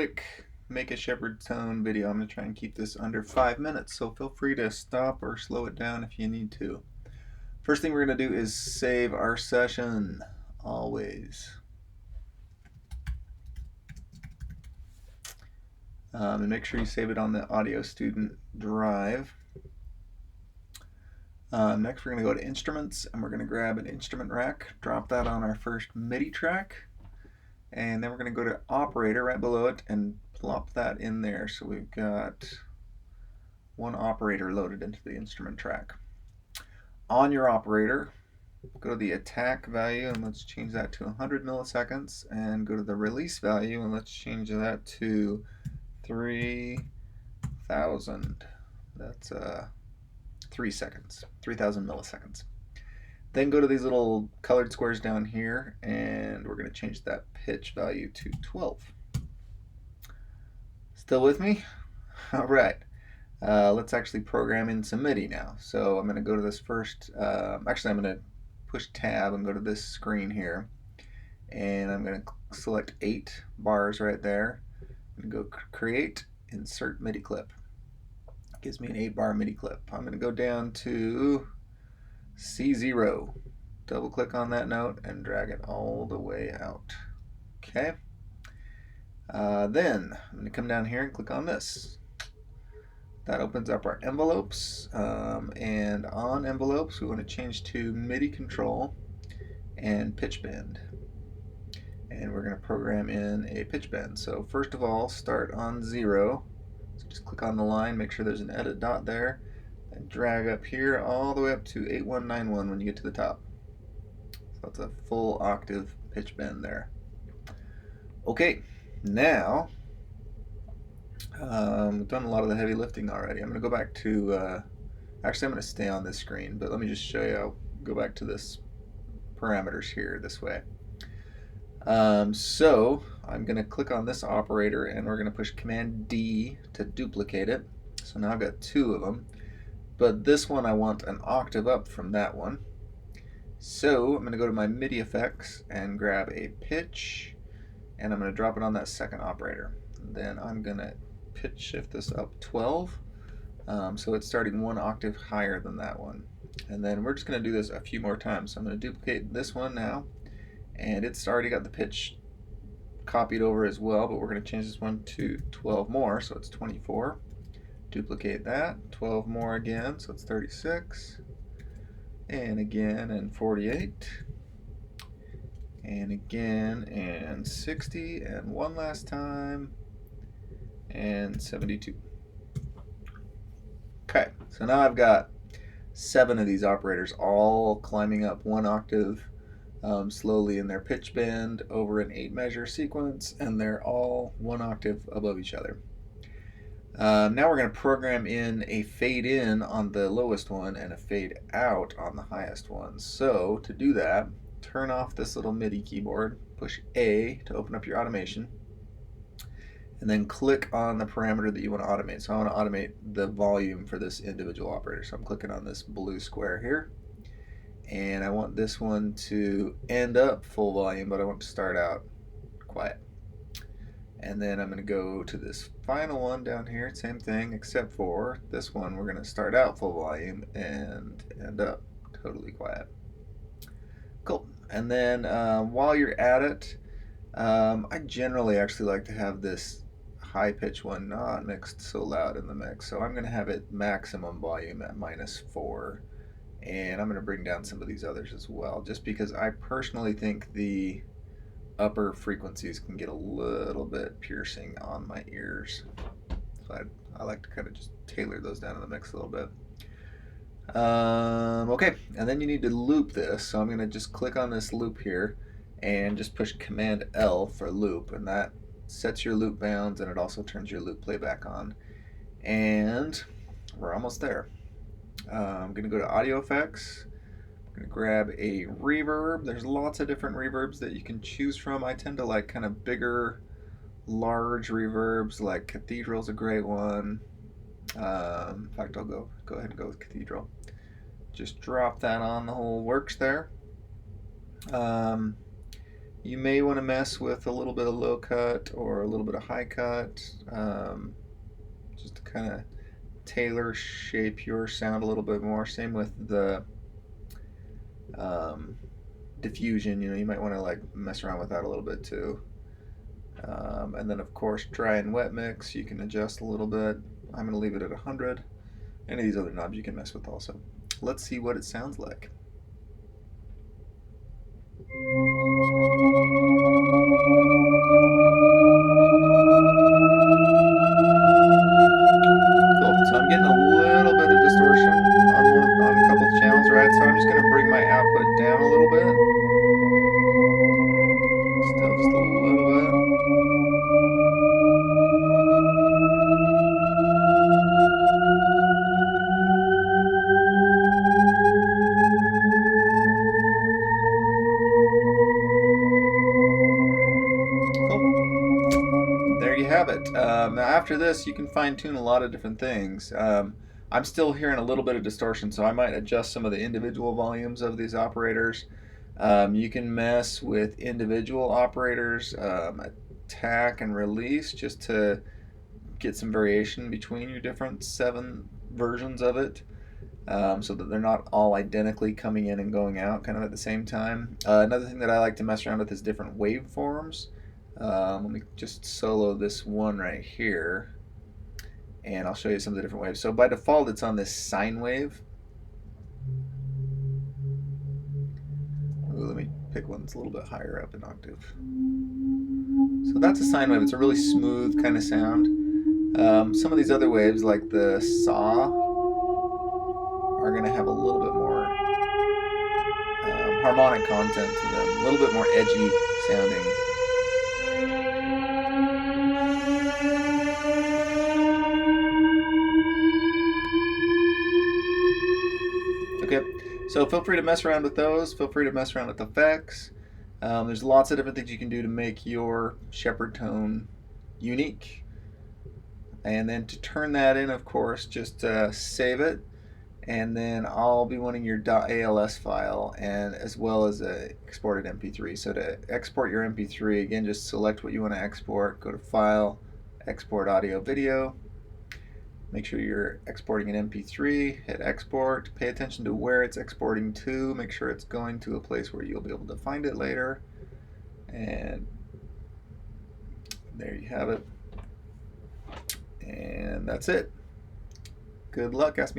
Quick make a Shepard tone video. I'm going to try and keep this under 5 minutes, so feel free to stop or slow it down if you need to. First thing we're going to do is save our session, always. And make sure you save it on the audio student drive. Next we're going to go to instruments and we're going to grab an instrument rack, drop that on our first MIDI track, and then we're going to go to operator right below it and plop that in there. So we've got one operator loaded into the instrument track. On your operator, go to the attack value and let's change that to 100 milliseconds, and go to the release value and let's change that to 3000. That's 3 seconds, 3000 milliseconds. Then go to these little colored squares down here and we're going to change that pitch value to 12. Still with me? All right. Let's actually program in some MIDI now. So I'm going to go to this first, actually I'm going to push tab and go to this screen here, and I'm going to select 8 bars right there. I'm going to go create, insert MIDI clip. It gives me an 8-bar MIDI clip. I'm going to go down to C0. Double click on that note and drag it all the way out. Okay. Then I'm going to come down here and click on this. That opens up our envelopes, and on envelopes we want to change to MIDI control and pitch bend, and we're going to program in a pitch bend. So first of all, start on 0, so just click on the line, make sure there's an edit dot there, and drag up here all the way up to 8191 when you get to the top. So that's a full octave pitch bend there. Okay, now we've done a lot of the heavy lifting already. I'm going to go back to, actually I'm going to stay on this screen, but let me just show you. I'll go back to this parameters here this way. So I'm going to click on this operator and we're going to push Command D to duplicate it. So now I've got 2 of them, but this one I want an octave up from that one. So I'm going to go to my MIDI effects and grab a pitch, and I'm going to drop it on that second operator. Then I'm going to pitch shift this up 12, so it's starting 1 octave higher than that one. And then we're just going to do this a few more times. So I'm going to duplicate this one now, and it's already got the pitch copied over as well, but we're going to change this one to 12 more, so it's 24. Duplicate that, 12 more again, so it's 36, and again, and 48, and again, and 60, and one last time, and 72. Okay, so now I've got 7 of these operators all climbing up 1 octave slowly in their pitch bend over an 8-measure sequence, and they're all 1 octave above each other. Now we're going to program in a fade in on the lowest one and a fade out on the highest one. So to do that, turn off this little MIDI keyboard, push A to open up your automation, and then click on the parameter that you want to automate. So I want to automate the volume for this individual operator. So I'm clicking on this blue square here, and I want this one to end up full volume, but I want to start out quiet. And then I'm going to go to this final one down here, same thing, except for this one we're going to start out full volume and end up totally quiet. Cool. And then while you're at it, I generally actually like to have this high pitch one not mixed so loud in the mix. So I'm going to have it maximum volume at -4. And I'm going to bring down some of these others as well, just because I personally think the upper frequencies can get a little bit piercing on my ears. So I like to kind of just tailor those down in the mix a little bit. Okay, and then you need to loop this. So I'm going to just click on this loop here and just push Command L for loop, and that sets your loop bounds, and it also turns your loop playback on. And we're almost there. I'm going to go to audio effects. I'm going to grab a reverb. There's lots of different reverbs that you can choose from. I tend to like kind of bigger, large reverbs, like Cathedral's a great one. In fact, I'll go ahead and go with Cathedral. Just drop that on the whole works there. You may want to mess with a little bit of low cut or a little bit of high cut, just to kind of tailor shape your sound a little bit more. Same with the diffusion. You might want to like mess around with that a little bit too. And then of course dry and wet mix, you can adjust a little bit. I'm going to leave it at 100. Any of these other knobs you can mess with also. Let's see what it sounds like. Cool. So I'm getting a little bit of distortion on a couple of channels, right? So I'm just going to bring my output down a little bit. Still just a little bit. Cool. There you have it. Now after this, you can fine tune a lot of different things. I'm still hearing a little bit of distortion, so I might adjust some of the individual volumes of these operators. You can mess with individual operators, attack and release, just to get some variation between your different 7 versions of it, so that they're not all identically coming in and going out kind of at the same time. Another thing that I like to mess around with is different waveforms. Let me just solo this one right here, and I'll show you some of the different waves. So by default, it's on this sine wave. Ooh, let me pick one that's a little bit higher up in octave. So that's a sine wave. It's a really smooth kind of sound. Some of these other waves, like the saw, are going to have a little bit more harmonic content to them, a little bit more edgy sounding. Okay, so feel free to mess around with those. Feel free to mess around with effects. There's lots of different things you can do to make your Shepard tone unique. And then to turn that in, of course, just save it, and then I'll be wanting your .als file, and as well as a exported MP3. So to export your MP3, again, just select what you want to export. Go to File, Export Audio Video. Make sure you're exporting an MP3. Hit Export. Pay attention to where it's exporting to. Make sure it's going to a place where you'll be able to find it later. And there you have it. And that's it. Good luck. Ask me if